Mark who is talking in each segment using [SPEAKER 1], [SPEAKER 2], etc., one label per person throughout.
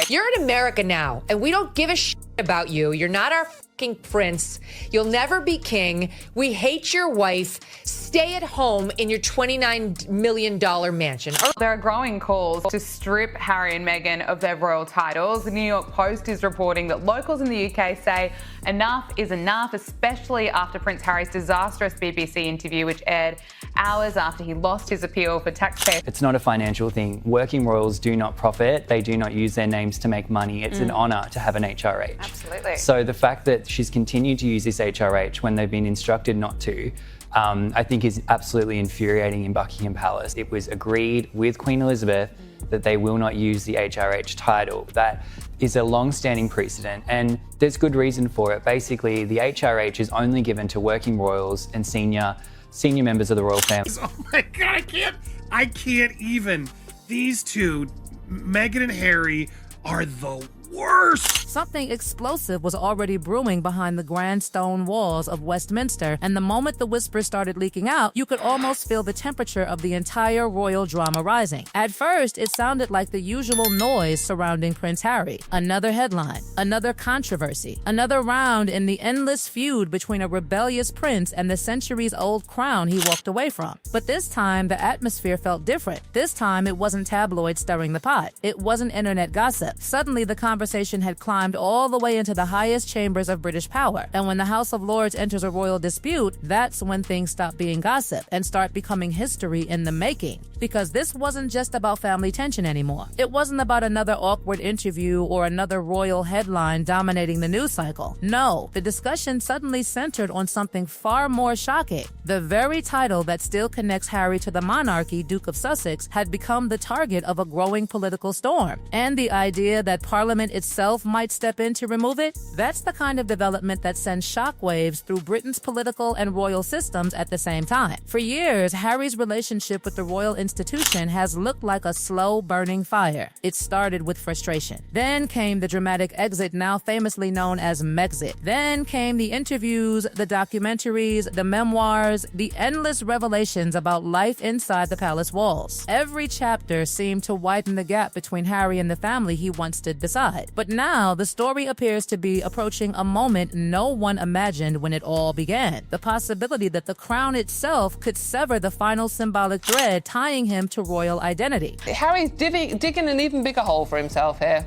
[SPEAKER 1] You're in America now, and we don't give a shit about you. You're not our fucking prince. You'll never be king. We hate your wife. Stay at home in your $29 million mansion.
[SPEAKER 2] There are growing calls to strip Harry and Meghan of their royal titles. The New York Post is reporting that locals in the UK say enough is enough, especially after Prince Harry's disastrous BBC interview, which aired hours after he lost his appeal for taxpayer.
[SPEAKER 3] It's not a financial thing. Working royals do not profit. They do not use their names to make money. It's an honour to have an HRH.
[SPEAKER 2] Absolutely.
[SPEAKER 3] So the fact that she's continued to use this HRH when they've been instructed not to, I think is absolutely infuriating in Buckingham Palace. It was agreed with Queen Elizabeth that they will not use the HRH title. That is a long-standing precedent, and there's good reason for it. Basically, the HRH is only given to working royals and senior members of the royal family.
[SPEAKER 4] Oh my God, I can't even. These two, Meghan and Harry, are the worst.
[SPEAKER 5] Something explosive was already brewing behind the grand stone walls of Westminster, and the moment the whispers started leaking out, you could almost feel the temperature of the entire royal drama rising. At first, it sounded like the usual noise surrounding Prince Harry. Another headline, another controversy, another round in the endless feud between a rebellious prince and the centuries-old crown he walked away from. But this time, the atmosphere felt different. This time, it wasn't tabloids stirring the pot. It wasn't internet gossip. Suddenly, the conversation had climbed all the way into the highest chambers of British power. And when the House of Lords enters a royal dispute, that's when things stop being gossip and start becoming history in the making. Because this wasn't just about family tension anymore. It wasn't about another awkward interview or another royal headline dominating the news cycle. No, the discussion suddenly centered on something far more shocking. The very title that still connects Harry to the monarchy, Duke of Sussex, had become the target of a growing political storm. And the idea that Parliament itself might step in to remove it? That's the kind of development that sends shockwaves through Britain's political and royal systems at the same time. For years, Harry's relationship with the royal institution has looked like a slow burning fire. It started with frustration. Then came the dramatic exit now famously known as Megxit. Then came the interviews, the documentaries, the memoirs, the endless revelations about life inside the palace walls. Every chapter seemed to widen the gap between Harry and the family he once stood beside. But now the story appears to be approaching a moment no one imagined when it all began. The possibility that the crown itself could sever the final symbolic thread tying him to royal identity.
[SPEAKER 6] Harry's digging an even bigger hole for himself here.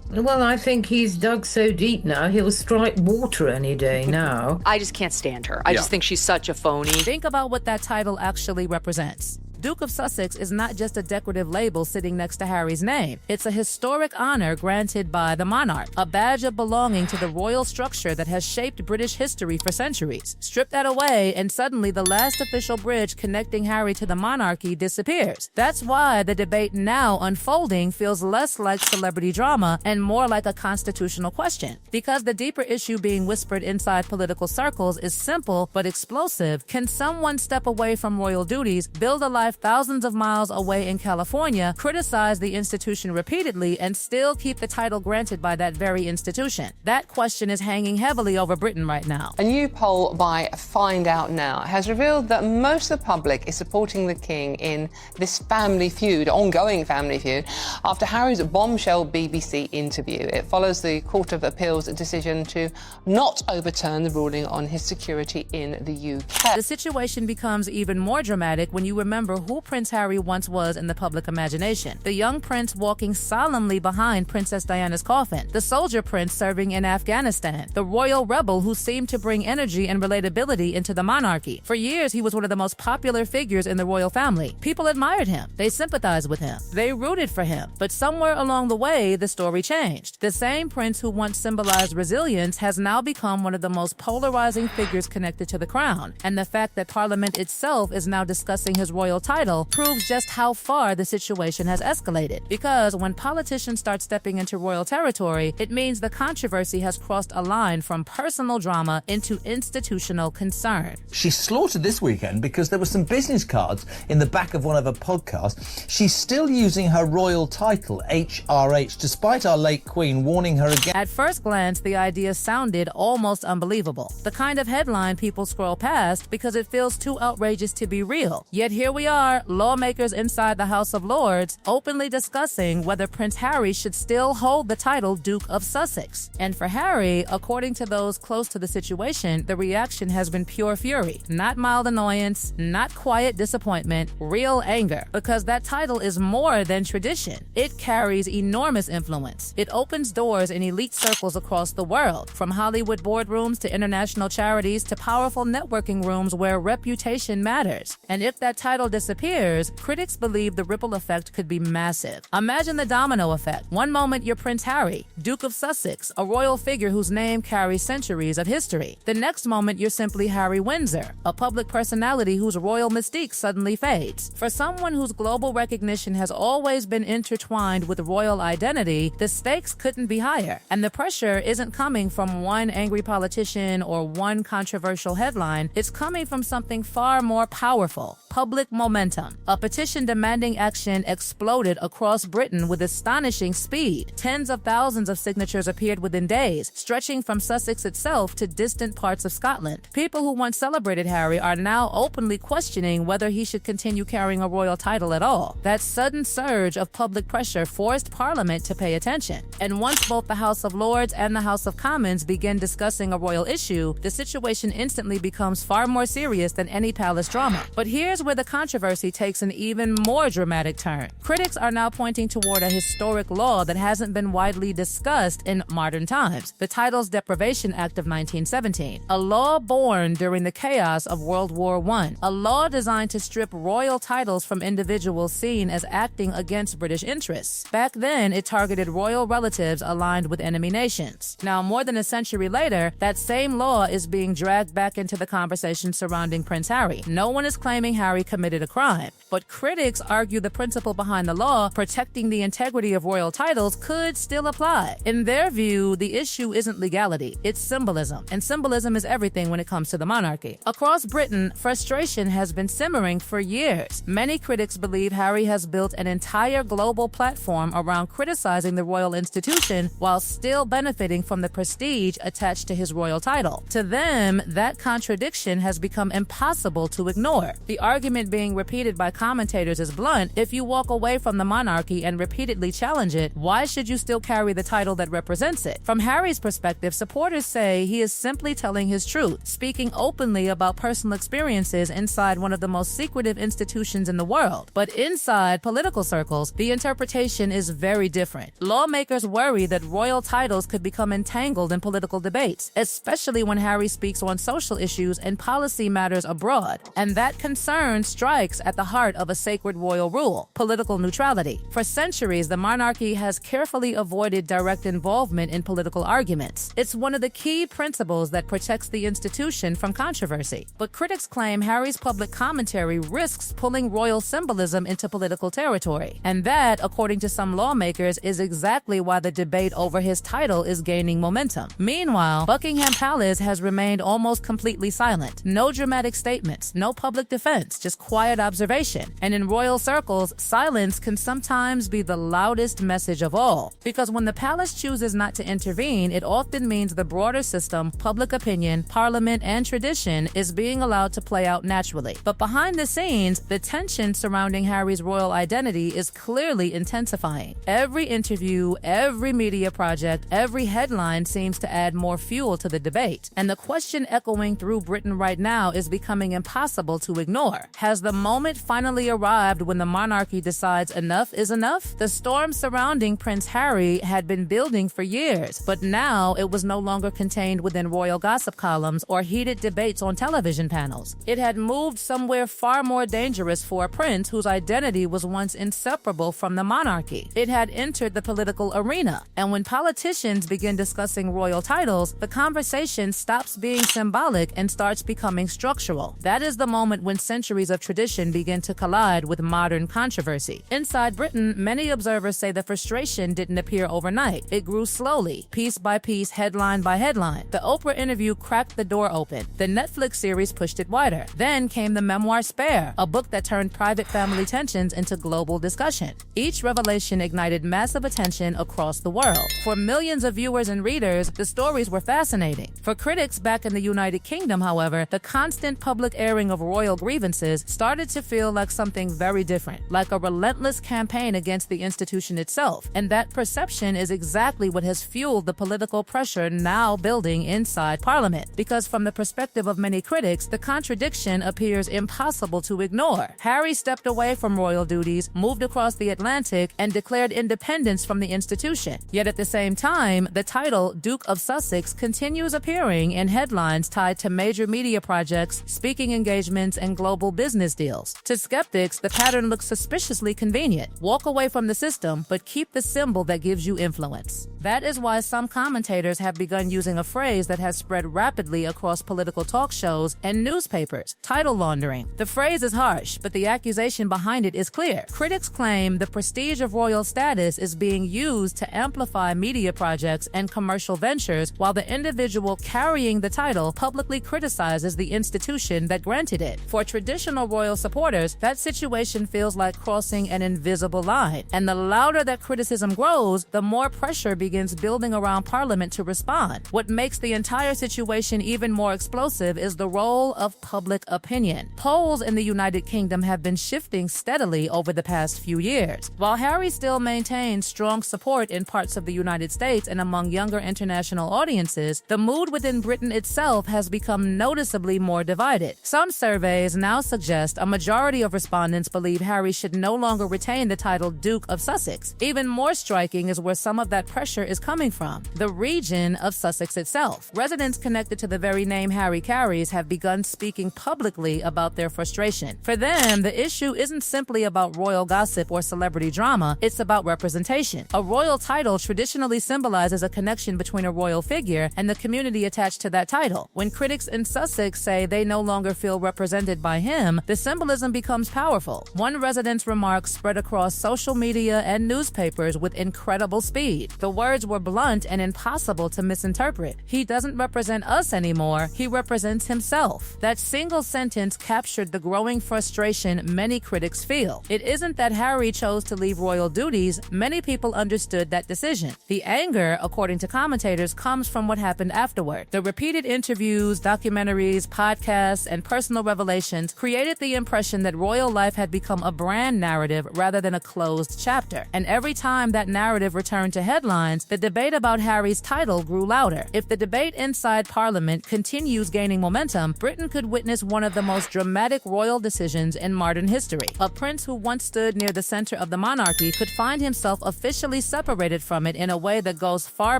[SPEAKER 7] Well, I think he's dug so deep now, he'll strike water any day now.
[SPEAKER 1] I just can't stand her. I just think she's such a phony.
[SPEAKER 5] Think about what that title actually represents. Duke of Sussex is not just a decorative label sitting next to Harry's name. It's a historic honor granted by the monarch, a badge of belonging to the royal structure that has shaped British history for centuries. Strip that away, and suddenly the last official bridge connecting Harry to the monarchy disappears. That's why the debate now unfolding feels less like celebrity drama and more like a constitutional question. Because the deeper issue being whispered inside political circles is simple but explosive. Can someone step away from royal duties, build a life thousands of miles away in California, criticize the institution repeatedly, and still keep the title granted by that very institution? That question is hanging heavily over Britain right now.
[SPEAKER 6] A new poll by Find Out Now has revealed that most of the public is supporting the king in this family feud, ongoing family feud, after Harry's bombshell BBC interview. It follows the Court of Appeal's decision to not overturn the ruling on his security in the UK.
[SPEAKER 5] The situation becomes even more dramatic when you remember who Prince Harry once was in the public imagination. The young prince walking solemnly behind Princess Diana's coffin. The soldier prince serving in Afghanistan. The royal rebel who seemed to bring energy and relatability into the monarchy. For years, he was one of the most popular figures in the royal family. People admired him. They sympathized with him. They rooted for him. But somewhere along the way, the story changed. The same prince who once symbolized resilience has now become one of the most polarizing figures connected to the crown. And the fact that Parliament itself is now discussing his royal title proves just how far the situation has escalated. Because when politicians start stepping into royal territory, it means the controversy has crossed a line from personal drama into institutional concern.
[SPEAKER 8] She's slaughtered this weekend because there were some business cards in the back of one of her podcasts. She's still using her royal title, HRH, despite our late Queen warning her again.
[SPEAKER 5] At first glance, the idea sounded almost unbelievable. The kind of headline people scroll past because it feels too outrageous to be real. Yet here we are, are lawmakers inside the House of Lords openly discussing whether Prince Harry should still hold the title Duke of Sussex. And for Harry, according to those close to the situation, the reaction has been pure fury. Not mild annoyance, not quiet disappointment, real anger. Because that title is more than tradition. It carries enormous influence. It opens doors in elite circles across the world, from Hollywood boardrooms to international charities to powerful networking rooms where reputation matters. And if that title disappears, critics believe the ripple effect could be massive. Imagine the domino effect. One moment you're Prince Harry, Duke of Sussex, a royal figure whose name carries centuries of history. The next moment you're simply Harry Windsor, a public personality whose royal mystique suddenly fades. For someone whose global recognition has always been intertwined with royal identity, the stakes couldn't be higher. And the pressure isn't coming from one angry politician or one controversial headline. It's coming from something far more powerful: public momentum. A petition demanding action exploded across Britain with astonishing speed. Tens of thousands of signatures appeared within days, stretching from Sussex itself to distant parts of Scotland. People who once celebrated Harry are now openly questioning whether he should continue carrying a royal title at all. That sudden surge of public pressure forced Parliament to pay attention. And once both the House of Lords and the House of Commons begin discussing a royal issue, the situation instantly becomes far more serious than any palace drama. But here's where the controversy takes an even more dramatic turn. Critics are now pointing toward a historic law that hasn't been widely discussed in modern times: the Titles Deprivation Act of 1917, a law born during the chaos of World War I, a law designed to strip royal titles from individuals seen as acting against British interests. Back then, it targeted royal relatives aligned with enemy nations. Now, more than a century later, that same law is being dragged back into the conversation surrounding Prince Harry. No one is claiming Harry committed a crime, but critics argue the principle behind the law, protecting the integrity of royal titles, could still apply. In their view, the issue isn't legality, it's symbolism, and symbolism is everything when it comes to the monarchy. Across Britain, frustration has been simmering for years. Many critics believe Harry has built an entire global platform around criticizing the royal institution while still benefiting from the prestige attached to his royal title. To them, that contradiction has become impossible to ignore. The argument being repeated by commentators is blunt: if you walk away from the monarchy and repeatedly challenge it, why should you still carry the title that represents it? From Harry's perspective, supporters say he is simply telling his truth, speaking openly about personal experiences inside one of the most secretive institutions in the world. But inside political circles, the interpretation is very different. Lawmakers worry that royal titles could become entangled in political debates, especially when Harry speaks on social issues and policy matters abroad. And that concern strikes at the heart of a sacred royal rule: political neutrality. For centuries, the monarchy has carefully avoided direct involvement in political arguments. It's one of the key principles that protects the institution from controversy. But critics claim Harry's public commentary risks pulling royal symbolism into political territory. And that, according to some lawmakers, is exactly why the debate over his title is gaining momentum. Meanwhile, Buckingham Palace has remained almost completely silent. No dramatic statements, no public defense, just quiet observation. And in royal circles, silence can sometimes be the loudest message of all. Because when the palace chooses not to intervene, it often means the broader system, public opinion, parliament, and tradition is being allowed to play out naturally. But behind the scenes, the tension surrounding Harry's royal identity is clearly intensifying. Every interview, every media project, every headline seems to add more fuel to the debate. And the question echoing through Britain right now is becoming impossible to ignore. Has the moment finally arrived when the monarchy decides enough is enough? The storm surrounding Prince Harry had been building for years, but now it was no longer contained within royal gossip columns or heated debates on television panels. It had moved somewhere far more dangerous for a prince whose identity was once inseparable from the monarchy. It had entered the political arena, and when politicians begin discussing royal titles, the conversation stops being symbolic and starts becoming structural. That is the moment when centuries of tradition begin to collide with modern controversy. Inside Britain, many observers say the frustration didn't appear overnight. It grew slowly, piece by piece, headline by headline. The Oprah interview cracked the door open. The Netflix series pushed it wider. Then came the memoir Spare, a book that turned private family tensions into global discussion. Each revelation ignited massive attention across the world. For millions of viewers and readers, the stories were fascinating. For critics back in the United Kingdom, however, the constant public airing of royal grievances audiences started to feel like something very different, like a relentless campaign against the institution itself. And that perception is exactly what has fueled the political pressure now building inside Parliament. Because from the perspective of many critics, the contradiction appears impossible to ignore. Harry stepped away from royal duties, moved across the Atlantic, and declared independence from the institution. Yet at the same time, the title Duke of Sussex continues appearing in headlines tied to major media projects, speaking engagements, and global business deals. To skeptics, the pattern looks suspiciously convenient. Walk away from the system, but keep the symbol that gives you influence. That is why some commentators have begun using a phrase that has spread rapidly across political talk shows and newspapers: title laundering. The phrase is harsh, but the accusation behind it is clear. Critics claim the prestige of royal status is being used to amplify media projects and commercial ventures, while the individual carrying the title publicly criticizes the institution that granted it. For traditional royal supporters, that situation feels like crossing an invisible line. And the louder that criticism grows, the more pressure begins building around Parliament to respond. What makes the entire situation even more explosive is the role of public opinion. Polls in the United Kingdom have been shifting steadily over the past few years. While Harry still maintains strong support in parts of the United States and among younger international audiences, the mood within Britain itself has become noticeably more divided. Some surveys now suggest a majority of respondents believe Harry should no longer retain the title Duke of Sussex. Even more striking is where some of that pressure is coming from: the region of Sussex itself. Residents connected to the very name Harry carries have begun speaking publicly about their frustration. For them, the issue isn't simply about royal gossip or celebrity drama, it's about representation. A royal title traditionally symbolizes a connection between a royal figure and the community attached to that title. When critics in Sussex say they no longer feel represented by him, the symbolism becomes powerful. One resident's remarks spread across social media and newspapers with incredible speed. The words were blunt and impossible to misinterpret. "He doesn't represent us anymore, he represents himself." That single sentence captured the growing frustration many critics feel. It isn't that Harry chose to leave royal duties, many people understood that decision. The anger, according to commentators, comes from what happened afterward. The repeated interviews, documentaries, podcasts, and personal revelations created the impression that royal life had become a brand narrative rather than a closed chapter. And every time that narrative returned to headlines, the debate about Harry's title grew louder. If the debate inside Parliament continues gaining momentum, Britain could witness one of the most dramatic royal decisions in modern history. A prince who once stood near the center of the monarchy could find himself officially separated from it in a way that goes far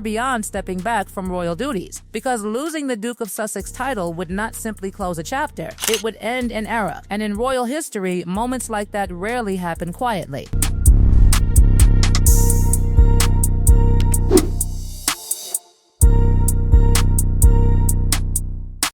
[SPEAKER 5] beyond stepping back from royal duties. Because losing the Duke of Sussex title would not simply close a chapter, it would end an era. And in royal history, moments like that rarely happen quietly.